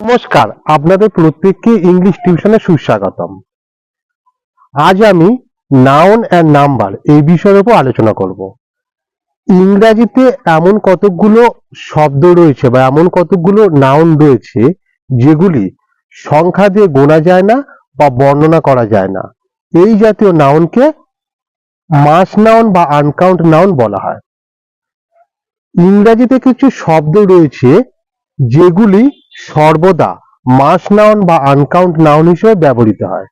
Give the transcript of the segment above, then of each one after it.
নমস্কার, আপনাদের প্রত্যেককে ইংলিশ টিউশনে সুস্বাগতম। আজ আমি নাউন অ্যান্ড নাম্বার এই বিষয়ের উপর আলোচনা করব। ইংরাজিতে এমন কতকগুলো শব্দ রয়েছে বা এমন কতকগুলো নাউন রয়েছে যেগুলি সংখ্যা দিয়ে গোনা যায় না বা বর্ণনা করা যায় না। এই জাতীয় নাউনকে মাস নাউন বা আনকাউন্ট নাউন বলা হয়। ইংরাজিতে কিছু শব্দ রয়েছে যেগুলি সর্বদা মাস নাউন বা আনকাউন্ট নাউন হিসেবে ব্যবহৃত হয়।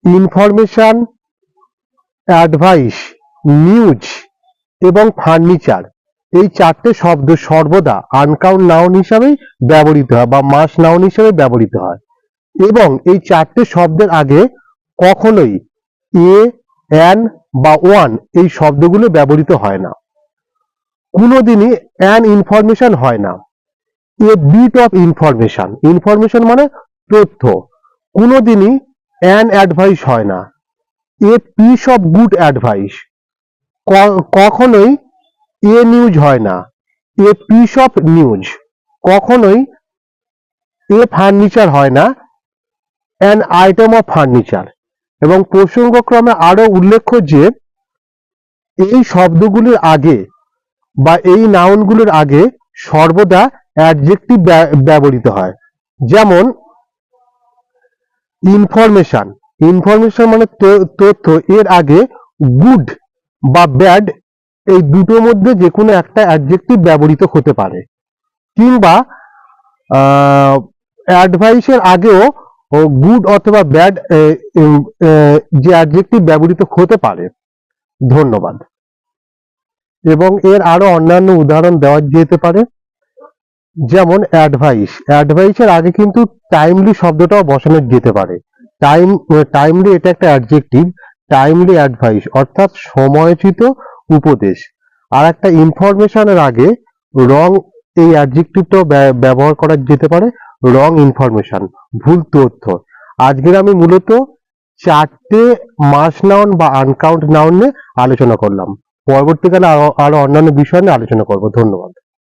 ইনফরমেশন, অ্যাডভাইস, নিউজ এবং ফার্নিচার এই চারটে শব্দ সর্বদা আনকাউন্ট নাউন হিসাবেই ব্যবহৃত হয় বা মাস নাউন হিসেবে ব্যবহৃত হয় এবং এই চারটে শব্দের আগে কখনোই এ, অ্যান বা ওয়ান এই শব্দগুলো ব্যবহৃত হয় না। কোনোদিনই অ্যান ইনফরমেশন হয় না। A bit of information, information মানে তথ্য। কোনোদিনই অ্যান অ্যাডভাইস হয় না। A piece of good advice, কখনোই এ নিউজ হয় না। এ পিস অফ নিউজ, কখনোই এ ফার্নিচার হয় না। An item of furniture. এবং প্রসঙ্গক্রমে আরো উল্লেখ্য যে এই শব্দগুলির আগে বা এই নাউনগুলোর আগে সর্বদা অ্যাডজেক্টিভ ব্যবহৃত হয়। যেমন ইনফরমেশন, ইনফরমেশন মানে তথ্য, এর আগে গুড বা ব্যাড এই দুটোর মধ্যে যে কোনো একটা অ্যাডজেক্টিভ ব্যবহৃত হতে পারে। কিংবা অ্যাডভাইসের আগেও গুড অথবা ব্যাড যে অ্যাডজেক্টিভ ব্যবহৃত হতে পারে। ধন্যবাদ। এবং এর আরো অন্যান্য উদাহরণ দেওয়া যেতে পারে। যেমন অ্যাডভাইস, অ্যাডভাইসের আগে কিন্তু টাইমলি শব্দটাও বসানো যেতে পারে। টাইমলি এটা একটা অ্যাডজেক্টিভ। টাইমলি অ্যাডভাইস অর্থাৎ সময়োচিত উপদেশ। আর একটা ইনফরমেশনের আগে রং এই অ্যাডজেক্টিভটাও ব্যবহার করা যেতে পারে। রং ইনফরমেশন, ভুল তথ্য। আজকের আমি মূলত চারটে মাস নাউন বা আনকাউন্ট নাউন নিয়ে আলোচনা করলাম। পরবর্তীকালে আরো অন্যান্য বিষয় নিয়ে আলোচনা করব। ধন্যবাদ।